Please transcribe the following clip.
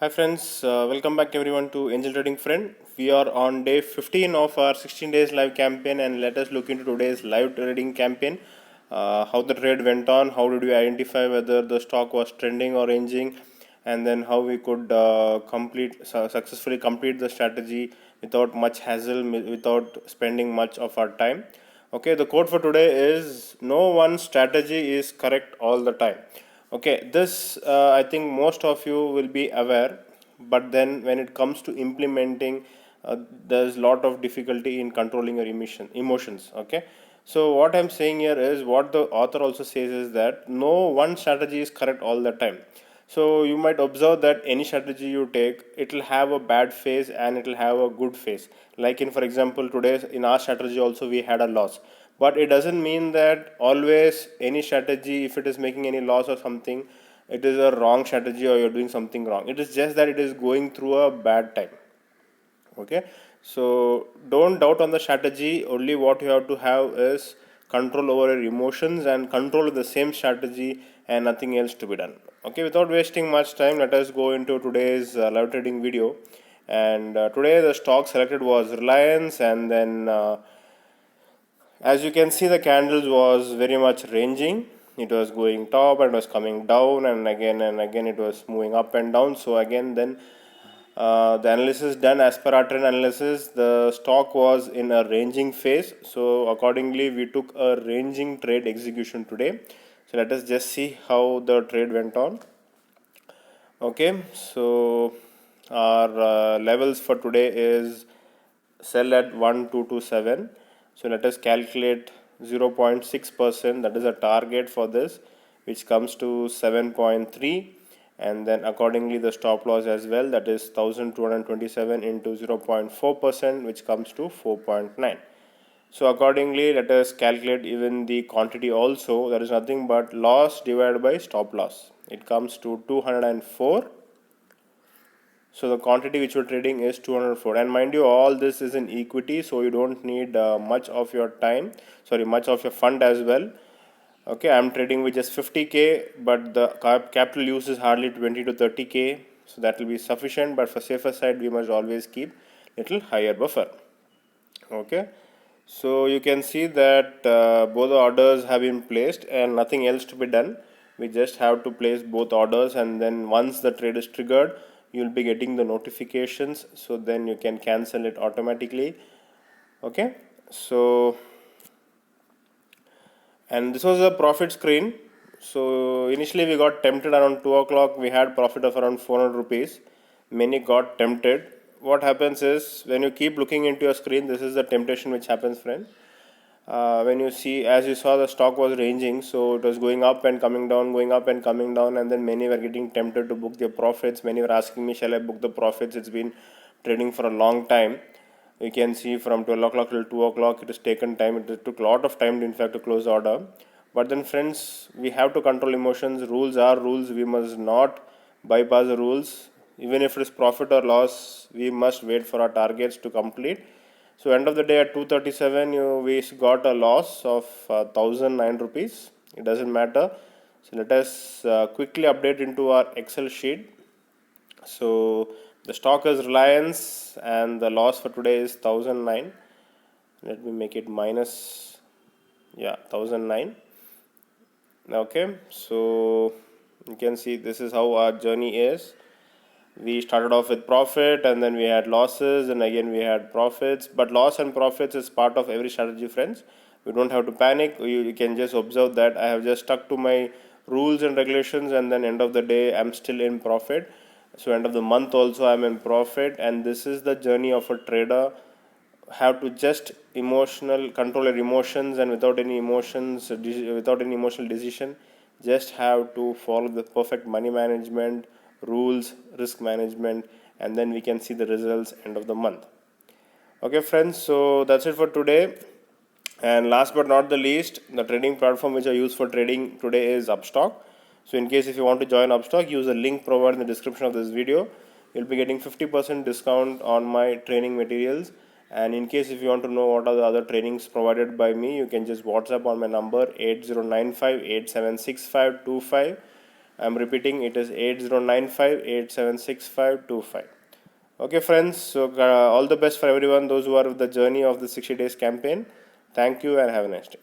Hi friends, welcome back everyone to Angel Trading Friend. We are on day 15 of our 16 days live campaign, and let us look into today's live trading campaign. How the trade went on, how did we identify whether the stock was trending or ranging, and then how we could successfully complete the strategy without much hassle, without spending much of our time. Okay, the quote for today is no one strategy is correct all the time. Okay, this I think most of you will be aware, but then when it comes to implementing, there's a lot of difficulty in controlling your emotions. Okay, so what I'm saying here is what the author also says is that no one strategy is correct all the time. So you might observe that any strategy you take, it will have a bad phase and it will have a good phase. Like in, for example, today in our strategy also we had a loss, but it doesn't mean that always any strategy, if it is making any loss or something, it is a wrong strategy or you're doing something wrong. It is just that it is going through a bad time. Okay, so don't doubt on the strategy. Only what you have to have is control over your emotions and control the same strategy and nothing else to be done. Okay, without wasting much time, let us go into today's live trading video. And today the stock selected was Reliance, and then as you can see, the candles was very much ranging. It was going top and was coming down, and again it was moving up and down. So again then the analysis done as per our trend analysis, the stock was in a ranging phase. So accordingly we took a ranging trade execution today. So let us just see how the trade went on. Okay, so our levels for today is sell at 1227. So let us calculate 0.6%, that is a target for this, which comes to 7.3, and then accordingly the stop loss as well, that is 1227 into 0.4%, which comes to 4.9. So accordingly let us calculate even the quantity also, that is nothing but loss divided by stop loss. It comes to 204. So the quantity which you're trading is 204, and mind you, all this is in equity, so you don't need much of your time, much of your fund as well. Okay, I'm trading with just 50k, but the capital use is hardly 20 to 30k, so that will be sufficient. But for safer side, we must always keep little higher buffer. Okay, so you can see that both the orders have been placed and nothing else to be done. We just have to place both orders, and then once the trade is triggered, you will be getting the notifications, so then you can cancel it automatically. Okay, so and this was a profit screen. So initially we got tempted around 2 o'clock, we had profit of around 400 rupees. Many got tempted. What happens is when you keep looking into your screen, this is the temptation which happens, friend. When you see, as you saw, the stock was ranging, so it was going up and coming down, going up and coming down, and then many were getting tempted to book their profits. Many were asking me, shall I book the profits? It's been trading for a long time. You can see from 12 o'clock till 2 o'clock it has taken time. It took a lot of time in fact to close the order. But then friends, we have to control emotions. Rules are rules. We must not bypass the rules. Even if it is profit or loss, we must wait for our targets to complete. So end of the day at 237, we got a loss of 1009 rupees. It doesn't matter. So let us quickly update into our Excel sheet. So the stock is Reliance, and the loss for today is 1009. Let me make it minus, 1009. Okay, so you can see this is how our journey is. We started off with profit, and then we had losses, and again we had profits. But loss and profits is part of every strategy, friends. We don't have to panic. You can just observe that I have just stuck to my rules and regulations, and then end of the day I'm still in profit. So end of the month also I'm in profit, and this is the journey of a trader. Have to just control your emotions, and without any emotions, without any emotional decision, just have to follow the perfect money management rules, risk management, and then we can see the results end of the month. Okay friends, so that's it for today. And last but not the least, the trading platform which I use for trading today is Upstock. So in case if you want to join Upstock, use the link provided in the description of this video. You'll be getting 50% discount on my training materials. And in case if you want to know what are the other trainings provided by me, you can just WhatsApp on my number 8095876525. I'm repeating, it is 8095876525. Okay friends, so all the best for everyone, those who are with the journey of the 60 days campaign. Thank you and have a nice day.